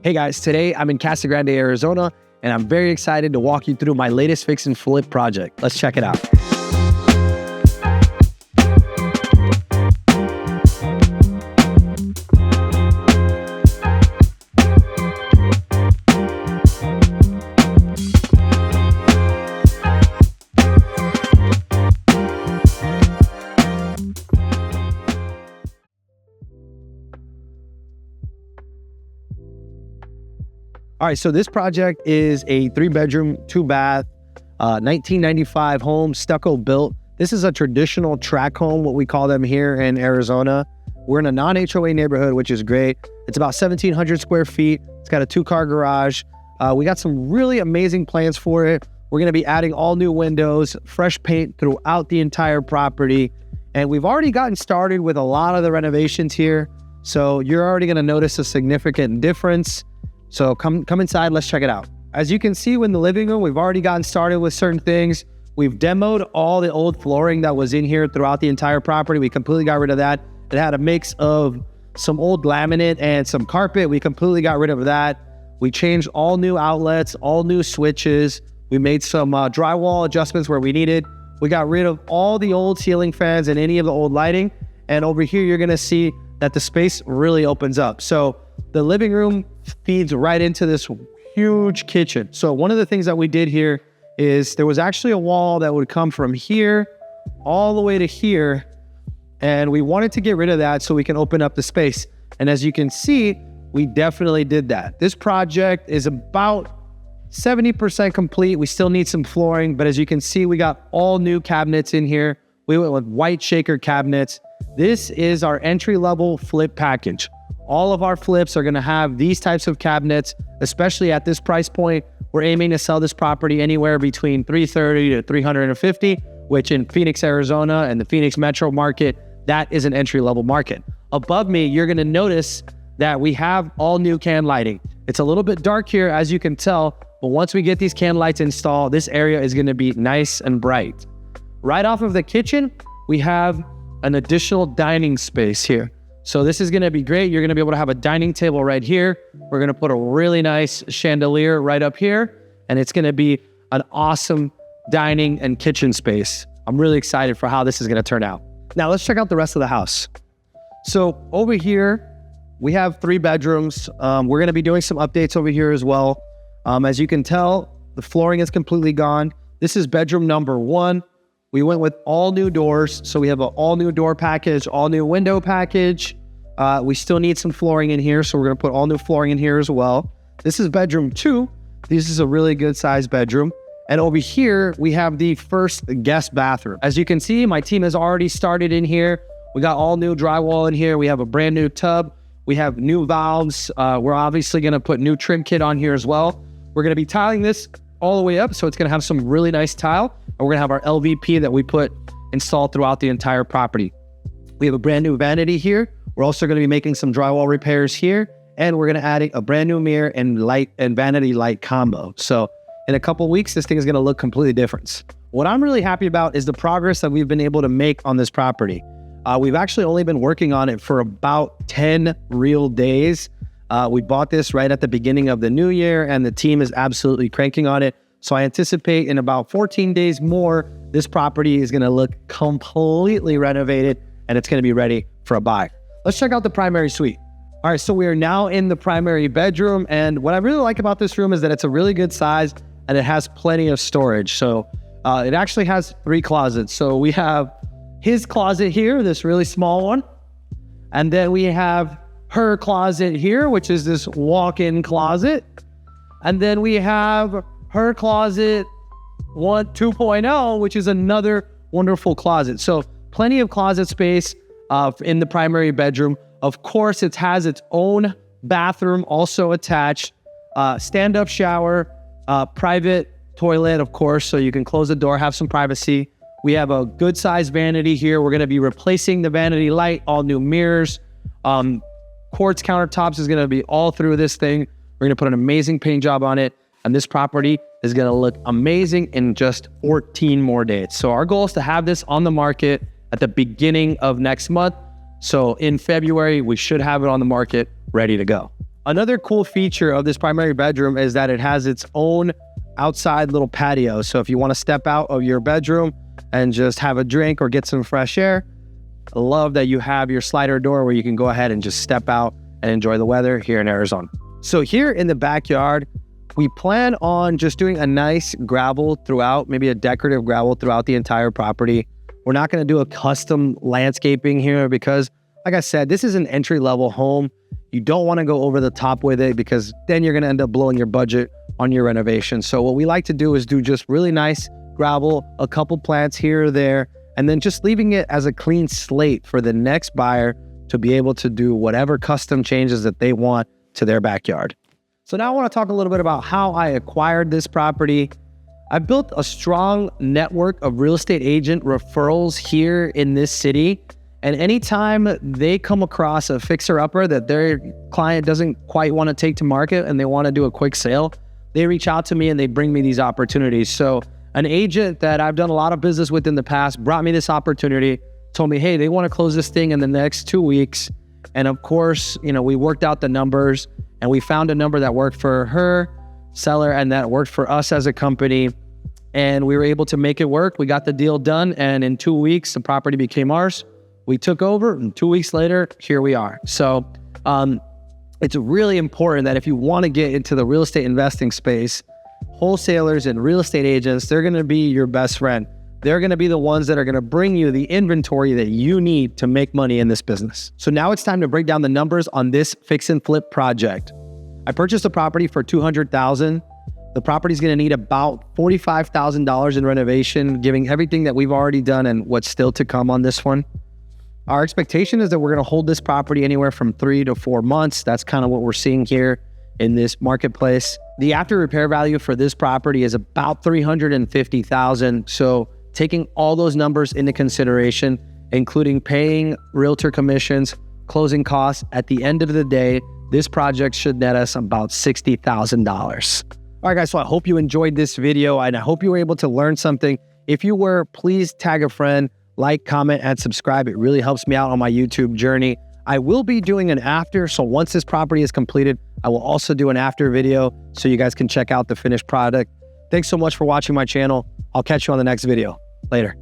Hey guys, today I'm in Casa Grande, Arizona, and I'm very excited to walk you through my latest fix and flip project. Let's check it out. All right, so this project is a 3-bedroom, 2-bath, 1995 home, stucco built. This is a traditional tract home, what we call them here in Arizona. We're in a non-HOA neighborhood, which is great. It's about 1,700 square feet. It's got a 2-car garage. We got some really amazing plans for it. We're gonna be adding all new windows, fresh paint throughout the entire property. And we've already gotten started with a lot of the renovations here. So you're already gonna notice a significant difference. So come inside, let's check it out. As you can see in the living room, we've already gotten started with certain things. We've demoed all the old flooring that was in here throughout the entire property. We completely got rid of that. It had a mix of some old laminate and some carpet. We completely got rid of that. We changed all new outlets, all new switches. We made some drywall adjustments where we needed. We got rid of all the old ceiling fans and any of the old lighting. And over here, you're gonna see that the space really opens up. So the living room feeds right into this huge kitchen. So one of the things that we did here is there was actually a wall that would come from here all the way to here. And we wanted to get rid of that so we can open up the space. And as you can see, we definitely did that. This project is about 70% complete. We still need some flooring, but as you can see, we got all new cabinets in here. We went with white shaker cabinets. This is our entry-level flip package. All of our flips are gonna have these types of cabinets, especially at this price point. We're aiming to sell this property anywhere between $330 to $350, which in Phoenix, Arizona and the Phoenix metro market, that is an entry-level market. Above me, you're gonna notice that we have all new can lighting. It's a little bit dark here, as you can tell, but once we get these can lights installed, this area is gonna be nice and bright. Right off of the kitchen, we have an additional dining space here. So this is gonna be great. You're gonna be able to have a dining table right here. We're gonna put a really nice chandelier right up here, and it's gonna be an awesome dining and kitchen space. I'm really excited for how this is gonna turn out. Now let's check out the rest of the house. So over here, we have 3 bedrooms. We're gonna be doing some updates over here as well. As you can tell, the flooring is completely gone. This is bedroom number 1. We went with all new doors. So we have an all new door package, all new window package. We still need some flooring in here. So we're gonna put all new flooring in here as well. This is bedroom 2. This is a really good sized bedroom. And over here, we have the first guest bathroom. As you can see, my team has already started in here. We got all new drywall in here. We have a brand new tub. We have new valves. We're obviously gonna put new trim kit on here as well. We're gonna be tiling this all the way up, so it's gonna have some really nice tile. And we're gonna have our LVP that we put installed throughout the entire property. We have a brand new vanity here. We're also gonna be making some drywall repairs here, and we're gonna add a brand new mirror and light and vanity light combo. So in a couple weeks, this thing is gonna look completely different. What I'm really happy about is the progress that we've been able to make on this property. We've actually only been working on it for about 10 real days. We bought this right at the beginning of the new year, and the team is absolutely cranking on it. So I anticipate in about 14 days more, this property is gonna look completely renovated and it's gonna be ready for a buy. Let's check out the primary suite. All right, so we are now in the primary bedroom. And what I really like about this room is that it's a really good size and it has plenty of storage. So it actually has 3 closets. So we have his closet here, this really small one. And then we have her closet here, which is this walk-in closet. And then we have her closet 2.0, which is another wonderful closet. So plenty of closet space in the primary bedroom. Of course, it has its own bathroom also attached, stand-up shower, private toilet, of course, so you can close the door, have some privacy. We have a good sized vanity here. We're gonna be replacing the vanity light, all new mirrors. Quartz countertops is gonna be all through this thing. We're gonna put an amazing paint job on it. And this property is gonna look amazing in just 14 more days. So our goal is to have this on the market at the beginning of next month. So in February, we should have it on the market ready to go. Another cool feature of this primary bedroom is that it has its own outside little patio. So if you want to step out of your bedroom and just have a drink or get some fresh air, I love that you have your slider door where you can go ahead and just step out and enjoy the weather here in Arizona. So here in the backyard, we plan on just doing a nice gravel throughout, maybe a decorative gravel throughout the entire property. We're not going to do a custom landscaping here because, like I said, this is an entry-level home. You don't want to go over the top with it because then you're going to end up blowing your budget on your renovation. So what we like to do is do just really nice gravel, a couple plants here or there, and then just leaving it as a clean slate for the next buyer to be able to do whatever custom changes that they want to their backyard. So now I want to talk a little bit about how I acquired this property. I built a strong network of real estate agent referrals here in this city. And anytime they come across a fixer-upper that their client doesn't quite want to take to market and they want to do a quick sale, they reach out to me and they bring me these opportunities. So an agent that I've done a lot of business with in the past brought me this opportunity, told me, hey, they want to close this thing in the next 2 weeks. And of course, we worked out the numbers and we found a number that worked for her seller and that worked for us as a company. And we were able to make it work. We got the deal done. And in 2 weeks, the property became ours. We took over and 2 weeks later, here we are. So it's really important that if you want to get into the real estate investing space, wholesalers and real estate agents, they're going to be your best friend. They're going to be the ones that are going to bring you the inventory that you need to make money in this business. So now it's time to break down the numbers on this fix and flip project. I purchased a property for $200,000. The property is going to need about $45,000 in renovation, giving everything that we've already done and what's still to come on this one. Our expectation is that we're going to hold this property anywhere from 3 to 4 months. That's kind of what we're seeing here in this marketplace. The after repair value for this property is about $350,000. So taking all those numbers into consideration, including paying realtor commissions, closing costs, at the end of the day, this project should net us about $60,000. All right, guys, so I hope you enjoyed this video and I hope you were able to learn something. If you were, please tag a friend, like, comment, and subscribe. It really helps me out on my YouTube journey. I will be doing an after, so once this property is completed, I will also do an after video so you guys can check out the finished product. Thanks so much for watching my channel. I'll catch you on the next video. Later.